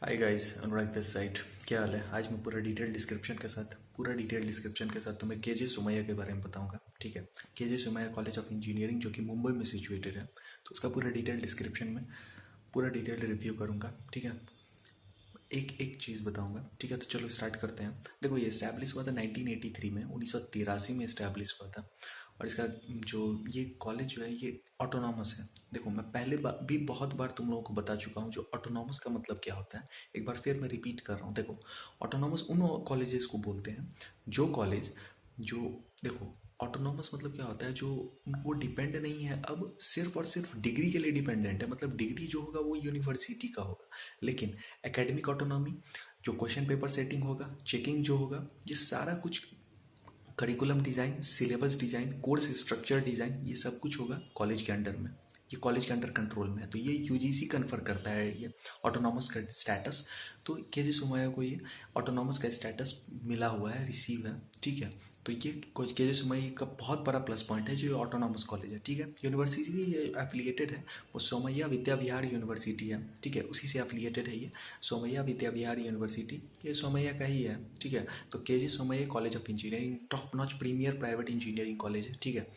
Hi guys, Anurag this side. क्या हाल है? आज मैं पूरा डिटेल डिस्क्रिप्शन के साथ तुम्हें केजे सोमैया के बारे में बताऊंगा। ठीक है। K J Somaiya college of engineering जो कि मुंबई में सिचुएटेड है, तो उसका पूरा डिटेल डिस्क्रिप्शन में पूरा डिटेल रिव्यू करूंगा। ठीक है। एक एक चीज़ बताऊंगा। ठीक है, तो चलो स्टार्ट करते हैं। देखो, ये इस्टेब्लिश हुआ था 1983 में, 1983 में इस्टेब्लिश हुआ था। और इसका जो ये कॉलेज जो है ये ऑटोनॉमस है। देखो, मैं पहले भी बहुत बार तुम लोगों को बता चुका हूँ जो ऑटोनॉमस का मतलब क्या होता है। एक बार फिर मैं रिपीट कर रहा हूँ। देखो, ऑटोनॉमस उन कॉलेजेस को बोलते हैं जो कॉलेज जो देखो, ऑटोनॉमस मतलब क्या होता है, जो वो डिपेंड नहीं है अब सिर्फ और सिर्फ डिग्री के लिए डिपेंडेंट है। मतलब डिग्री जो होगा वो यूनिवर्सिटी का होगा, लेकिन एकेडमिक ऑटोनॉमी, जो क्वेश्चन पेपर सेटिंग होगा, चेकिंग जो होगा, ये सारा कुछ, curriculum design, syllabus design, course structure design, ये सब कुछ होगा कॉलेज के अंडर में। ये कॉलेज के अंडर कंट्रोल में है, तो ये यूजीसी कन्फर करता है ये ऑटोनॉमस का स्टेटस। तो केजी सोमैया को ये ऑटोनॉमस का स्टेटस मिला हुआ है, रिसीव है। ठीक है। तो ये केजे सोमैया का बहुत बड़ा प्लस पॉइंट है जो ऑटोनॉमस कॉलेज है। ठीक है। यूनिवर्सिटी ये एफिलिएटेड है, वो सोमैया विद्या विहार यूनिवर्सिटी है। ठीक है, उसी से एफिलिएटेड है ये सोमैया विद्या विहार यूनिवर्सिटी, ये सोमैया का ही है। ठीक है। तो K J Somaiya college of engineering top notch premier private engineering college है। ठीक है।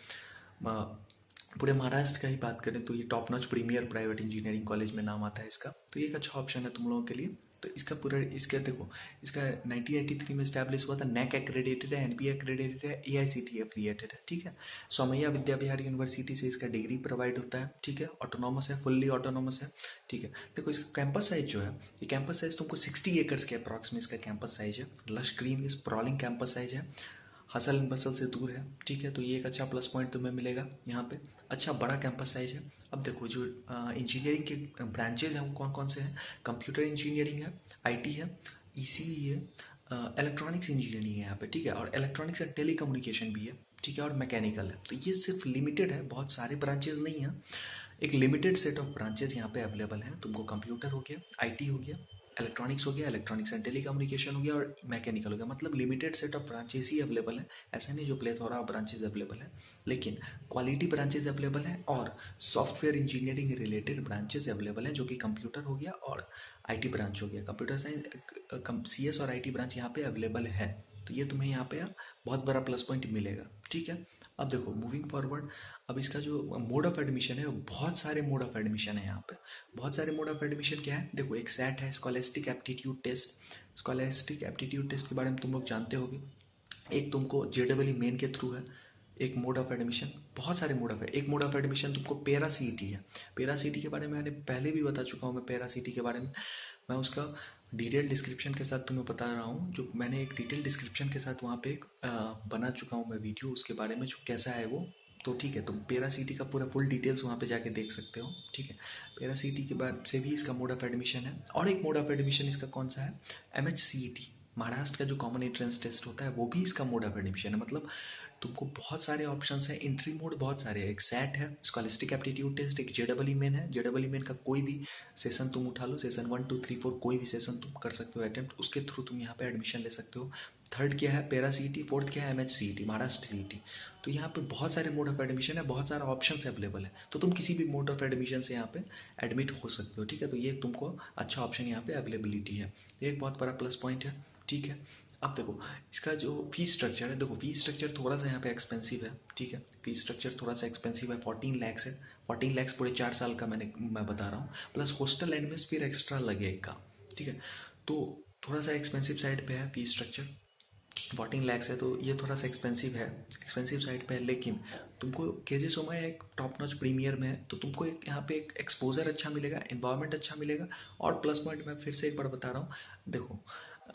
पूरे महाराष्ट्र का ही बात करें तो ये top notch premier private engineering college में नाम आता है इसका। तो ये एक अच्छा ऑप्शन है तुम लोगों के लिए। तो इसका पूरा इसका देखो, इसका 1983 में स्टैब्लिश हुआ था, नैक एक्रेडिटेड है, एनपी एक्रेडिटेड है, एआईसीटी एफिलिएटेड है। ठीक है। सोमैया विद्या विहार यूनिवर्सिटी से इसका डिग्री प्रोवाइड होता है। ठीक है। ऑटोनॉमस है, फुल्ली ऑटोनॉमस है। ठीक है। देखो, इसका कैंपस साइज जो है, ये कैंपस साइज तुमको 60 एकर्स के अप्रॉक्स में इसका कैंपस साइज है। लश ग्रीन इस स्प्रॉलिंग कैंपस साइज है, हसल एंड बसल से दूर है। ठीक है। तो ये एक अच्छा प्लस पॉइंट तुम्हें मिलेगा यहाँ पे। अच्छा बड़ा कैंपस साइज है। अब देखो, जो इंजीनियरिंग के ब्रांचेज हैं वो कौन कौन से हैं। कंप्यूटर इंजीनियरिंग है, आईटी है, ईसीई है, इलेक्ट्रॉनिक्स इंजीनियरिंग है यहाँ पे। ठीक है। और इलेक्ट्रॉनिक्स एंड टेली कम्युनिकेशन भी है। ठीक है। और मैकेनिकल है। तो ये सिर्फ लिमिटेड है, बहुत सारे ब्रांचेज नहीं हैं। एक लिमिटेड सेट ऑफ ब्रांचेस यहाँ पे अवेलेबल हैं तुमको। कंप्यूटर हो गया, आईटी हो गया, इलेक्ट्रॉनिक्स हो गया, इलेक्ट्रॉनिक्स एंड टेलीकम्युनिकेशन हो गया, और मैकेनिकल हो गया। मतलब limited set of branches he available है। ऐसा नहीं जो प्लेथोरा ऑफ ब्रांचेस अवेलेबल है, लेकिन क्वालिटी ब्रांचेस अवेलेबल है और software engineering related branches available हैं, जो कि कंप्यूटर हो गया और आईटी ब्रांच हो गया। कंप्यूटर साइंस, सीएस और आईटी ब्रांच यहाँ पे अवेलेबल है। तो ये तुम्हें यहाँ पे बहुत बड़ा प्लस पॉइंट मिलेगा। ठीक है। अब देखो, मूविंग फॉरवर्ड, अब इसका जो मोड ऑफ एडमिशन है, बहुत सारे मोड ऑफ एडमिशन है यहाँ पे। बहुत सारे मोड ऑफ एडमिशन क्या है, देखो, एक सेट है scholastic aptitude test. Scholastic aptitude test के बारे में तुम लोग जानते होगे। एक तुमको जेडबल मेन के थ्रू है, एक मोड ऑफ एडमिशन। बहुत सारे मोड ऑफ एक मोड ऑफ एडमिशन तुमको पेरा सीटी है। पेरा सीटी के बारे में मैंने पहले भी बता चुका हूँ। मैं पेरा सीटी के बारे में मैं उसका डिटेल डिस्क्रिप्शन के साथ तुम्हें बता रहा हूँ। जो मैंने एक डिटेल डिस्क्रिप्शन के साथ वहाँ पे एक बना चुका हूँ मैं वीडियो उसके बारे में, जो कैसा है वो। तो ठीक है, तुम पेरा सीटी का पूरा फुल डिटेल्स वहाँ पे जाके देख सकते हो। ठीक है। पेरा सीटी के बाद से भी इसका मोड ऑफ एडमिशन है। और एक मोड ऑफ एडमिशन इसका कौन सा है, एमएचसीईटी, महाराष्ट्र का जो कॉमन एंट्रेंस टेस्ट होता है, वो भी इसका मोड ऑफ एडमिशन है। मतलब तुमको बहुत सारे ऑप्शंस हैं, एंट्री मोड बहुत सारे हैं। एक सेट है, स्कॉलिस्टिक एप्टीट्यूड टेस्ट, एक जेडबल मेन है। जेडबल मेन का कोई भी सेशन तुम उठा लो, सेशन 1 2 3 4 कोई भी सेशन तुम कर सकते हो अटेम्प्ट, उसके थ्रू तुम यहाँ पे एडमिशन ले सकते हो। थर्ड क्या है, पेरा सीटी। फोर्थ क्या है, एमएचसीईटी, महाराष्ट्र सीईटी। तो यहाँ पे बहुत सारे मोड ऑफ एडमिशन है, बहुत सारा ऑप्शन अवेलेबल है। तो तुम किसी भी मोड ऑफ एडमिशन से यहाँ पे एडमिट हो सकते हो। ठीक है। तो ये तुमको अच्छा ऑप्शन यहाँ पे अवेलेबिलिटी है, ये एक बहुत बड़ा प्लस पॉइंट है। ठीक है। अब देखो, इसका जो फीस स्ट्रक्चर है, देखो फीस स्ट्रक्चर थोड़ा सा यहाँ पे एक्सपेंसिव है। ठीक है। फीस स्ट्रक्चर थोड़ा सा एक्सपेंसिव है, 14 लैक्स है। 14 लैक्स पूरे 4 साल का मैं बता रहा हूँ, प्लस हॉस्टल एंड मेस फिर एक्स्ट्रा लगेगा। ठीक है। तो थोड़ा सा एक्सपेंसिव साइड पे है फीस स्ट्रक्चर। 14 लैक्स है, तो ये थोड़ा सा एक्सपेंसिव है, एक्सपेंसिव साइड पे है। लेकिन तुमको केजे सोमा एक टॉप नॉच प्रीमियर में है, तो तुमको एक यहाँ पे एक एक्सपोजर अच्छा मिलेगा, इन्वायरमेंट अच्छा मिलेगा। और प्लस पॉइंट मैं फिर से एक बार बता रहा हूँ। देखो,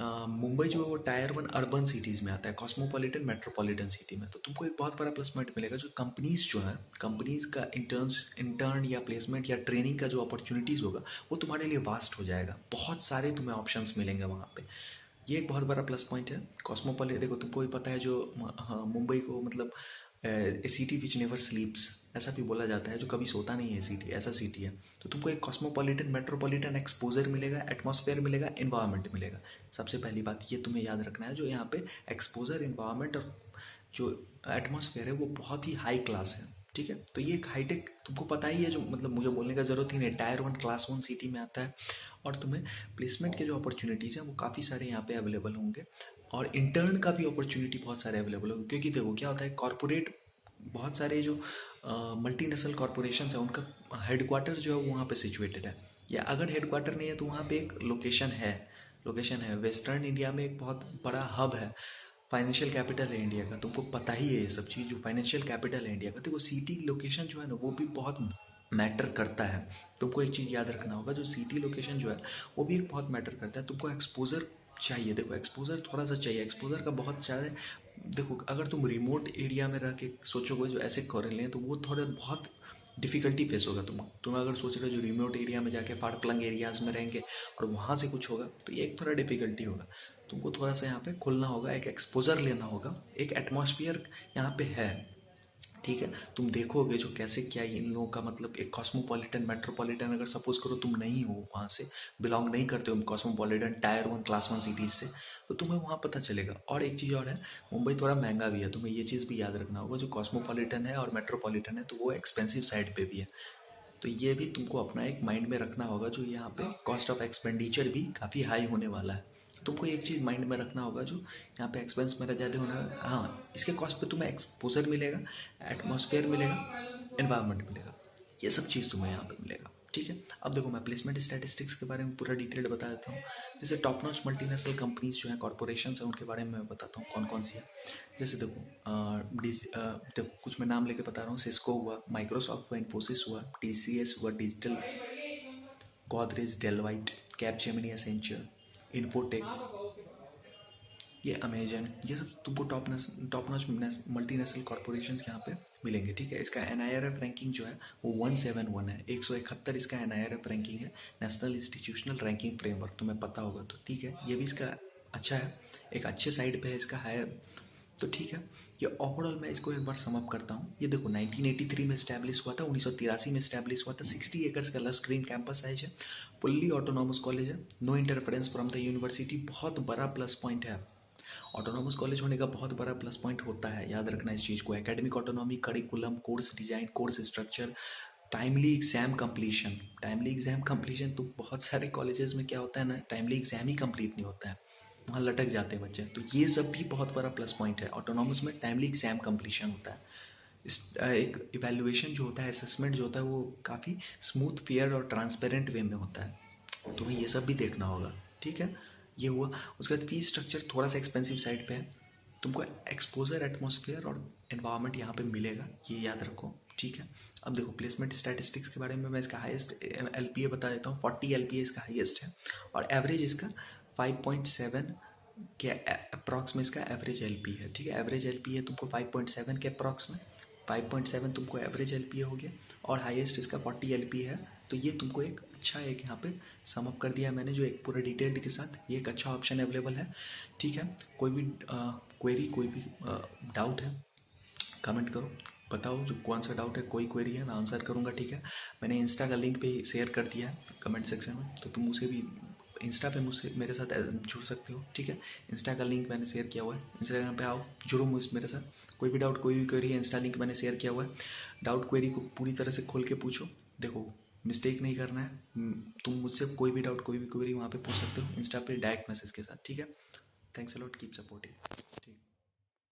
मुंबई जो है वो टायर 1 अर्बन सिटीज़ में आता है, कॉस्मोपॉलिटन मेट्रोपॉलिटन सिटी में। तो तुमको एक बहुत बड़ा प्लस पॉइंट मिलेगा, जो कंपनीज जो है, कंपनीज का इंटर्न या प्लेसमेंट या ट्रेनिंग का जो अपॉर्चुनिटीज़ होगा, वो तुम्हारे लिए वास्ट हो जाएगा। बहुत सारे तुम्हें ऑप्शंस मिलेंगे वहाँ पे। ये एक बहुत बड़ा प्लस पॉइंट है कॉस्मोपॉलिटन। देखो, तुमको भी पता है जो हाँ, मुंबई को मतलब ए सिटी विच नेवर स्लीप्स ऐसा भी बोला जाता है, जो कभी सोता नहीं है सिटी, ऐसा सिटी है। तो तुमको एक कॉस्मोपॉलिटन मेट्रोपॉलिटन एक्सपोजर मिलेगा, एटमॉस्फेयर मिलेगा, इन्वायरमेंट मिलेगा। सबसे पहली बात ये तुम्हें याद रखना है, जो यहाँ पे एक्सपोजर, इन्वायरमेंट और जो एटमॉस्फेयर है वो बहुत ही हाई क्लास है। ठीक है। तो ये एक हाईटेक, तुमको पता ही है, जो मतलब मुझे बोलने का जरूरत ही नहीं, टायर 1 क्लास 1 सिटी में आता है। और तुम्हें प्लेसमेंट के जो अपॉर्चुनिटीज़ हैं वो काफ़ी सारे यहाँ पे अवेलेबल होंगे, और इंटर्न का भी अपॉर्चुनिटी बहुत सारे अवेलेबल होंगे। क्योंकि देखो क्या होता है, कॉरपोरेट, बहुत सारे जो मल्टीनेशनल कॉरपोरेशन है उनका हेडक्वार्टर जो है वो वहाँ पे सिचुएटेड है, या अगर हेडक्वार्टर नहीं है तो वहाँ पे एक लोकेशन है वेस्टर्न इंडिया में, एक बहुत बड़ा हब है, फाइनेंशियल कैपिटल है इंडिया का। तुमको पता ही है ये सब चीज़, जो फाइनेंशियल कैपिटल है इंडिया का, तो वो सिटी लोकेशन जो है ना वो भी बहुत मैटर करता है। तुमको एक चीज़ याद रखना होगा, जो सिटी लोकेशन जो है वो भी एक बहुत मैटर करता है। तुमको एक्सपोजर चाहिए, देखो एक्सपोजर थोड़ा सा चाहिए, एक्सपोजर का बहुत ज़्यादा। देखो अगर तुम रिमोट एरिया में रह के सोचोगे जो ऐसे कर लें, तो वो थोड़ा बहुत डिफिकल्टी फेस होगा। तुम अगर सोच रहे हो जो रिमोट एरिया में जाके फाड़ प्लंग एरियाज में रहेंगे और वहाँ से कुछ होगा, तो ये एक थोड़ा डिफिकल्टी होगा। तुमको थोड़ा सा यहाँ पे खुलना होगा, एक एक्सपोजर लेना होगा, एक एटमॉस्फेयर यहाँ पे है। ठीक है, तुम देखोगे जो कैसे क्या इन लोगों का, मतलब एक कॉस्मोपॉलिटन मेट्रोपॉलिटन, अगर सपोज करो तुम नहीं हो वहाँ से, बिलोंग नहीं करते हो कॉस्मोपॉलिटन टायर 1 क्लास 1 सिटीज से, तो तुम्हें वहाँ पता चलेगा। और एक चीज़ और है, मुंबई थोड़ा महंगा भी है, तुम्हें ये चीज़ भी याद रखना होगा। जो कॉस्मोपॉलिटन है और मेट्रोपॉलिटन है तो वो एक्सपेंसिव साइड पे भी है। तो ये भी तुमको अपना एक माइंड में रखना होगा, जो यहाँ पे कॉस्ट ऑफ एक्सपेंडिचर भी काफ़ी हाई होने वाला है। तुमको एक चीज़ माइंड में रखना होगा, जो यहाँ पे एक्सपेंस मेरा ज़्यादा होना है, हाँ इसके कॉस्ट पे तुम्हें एक्सपोजर मिलेगा, एटमॉस्फेयर मिलेगा, एनवायरनमेंट मिलेगा, ये सब चीज़ तुम्हें यहाँ पे मिलेगा। ठीक है, अब देखो मैं प्लेसमेंट स्टैटिस्टिक्स के बारे में पूरा डिटेल्ड बता देता हूँ। जैसे टॉप नॉच मल्टीनेशनल कंपनीज जो हैं, कॉर्पोरेशन है, उनके बारे में मैं बताता हूँ कौन कौन सी है। जैसे देखो देखो कुछ मैं नाम लेके बता रहा हूँ, सिस्को हुआ, माइक्रोसॉफ्ट हुआ, इन्फोसिस हुआ, टीसीएस हुआ, digital, Godrej, Deloitte, Capgemini, Accenture, Infotech, ये अमेजन, ये सब तुमको टॉप नॉच मल्टीनेशनल कॉर्पोरेशन यहाँ पे मिलेंगे। ठीक है, इसका NIRF रैंकिंग जो है वो 171 है, 171 इसका NIRF रैंकिंग है, नेशनल इंस्टीट्यूशनल रैंकिंग फ्रेमवर्क, तुम्हें पता होगा। तो ठीक है, ये भी इसका अच्छा है, एक अच्छे साइड पे है इसका हायर। तो ठीक है, ये ओवरऑल मैं इसको एक बार समअप करता हूँ। ये देखो 1983 में स्टैब्लिश हुआ था, 1983 में स्टैब्लिश हुआ था, 60 एकर्स का लस ग्रीन कैंपस साइज है, फुल्ली ऑटोनॉमस कॉलेज है, no interference from the university, बहुत बड़ा प्लस पॉइंट है। ऑटोनॉमस कॉलेज होने का बहुत बड़ा प्लस पॉइंट होता है, याद रखना इस चीज़ को। Academic autonomy, curriculum, course design, course structure, timely exam completion. तो बहुत सारे कॉलेजेस में क्या होता है ना, टाइमली एग्जाम ही कंप्लीट नहीं होता है, वहाँ लटक जाते हैं बच्चे। तो ये सब भी बहुत बड़ा प्लस पॉइंट है, ऑटोनॉमस में टाइमली एग्जाम कंप्लीशन होता है। एक इवेल्युएशन जो होता है, असेसमेंट जो होता है, वो काफ़ी स्मूथ, फेयर और ट्रांसपेरेंट वे में होता है। तुम्हें ये सब भी देखना होगा। ठीक है, ये हुआ। उसके बाद फीस स्ट्रक्चर थोड़ा सा एक्सपेंसिव साइड पे है, तुमको एक्सपोजर, एटमॉस्फेयर और एनवायरनमेंट यहाँ पे मिलेगा, ये याद रखो। ठीक है, अब देखो प्लेसमेंट स्टैटिस्टिक्स के बारे में मैं इसका हाईएस्ट LPA बता देता हूँ। 40 LPA इसका हाईएस्ट है, और एवरेज इसका 5.7 के अप्रॉक्स में इसका एवरेज LP है। ठीक है, एवरेज LP है तुमको 5.7 के अप्रॉक्स में, 5.7 तुमको एवरेज LPA हो गया, और हाईएस्ट इसका 40 LPA है। तो ये तुमको एक अच्छा, एक यहाँ पे समअप कर दिया मैंने, जो एक पूरा डिटेल्ड के साथ, ये एक अच्छा ऑप्शन अवेलेबल है। ठीक है, कोई भी क्वेरी, कोई भी डाउट है, कमेंट करो, बताओ जो कौन सा डाउट है, कोई क्वेरी है मैं आंसर करूँगा। ठीक है, मैंने इंस्टा का लिंक भी शेयर कर दिया है कमेंट सेक्शन में, तो तुम उसे भी इंस्टा पे मुझसे मेरे साथ जुड़ सकते हो। ठीक है, इंस्टा का लिंक मैंने शेयर किया हुआ है, इंस्टाग्राम पे आओ, जुड़ो मेरे साथ। कोई भी डाउट, कोई भी क्वेरी है, इंस्टा लिंक मैंने शेयर किया हुआ है, डाउट क्वेरी को पूरी तरह से खोल के पूछो। देखो मिस्टेक नहीं करना है, तुम मुझसे कोई भी डाउट, कोई भी क्वेरी वहाँ पे पूछ सकते हो, इंस्टा पे डायरेक्ट मैसेज के साथ। ठीक है, thanks a lot, keep supporting.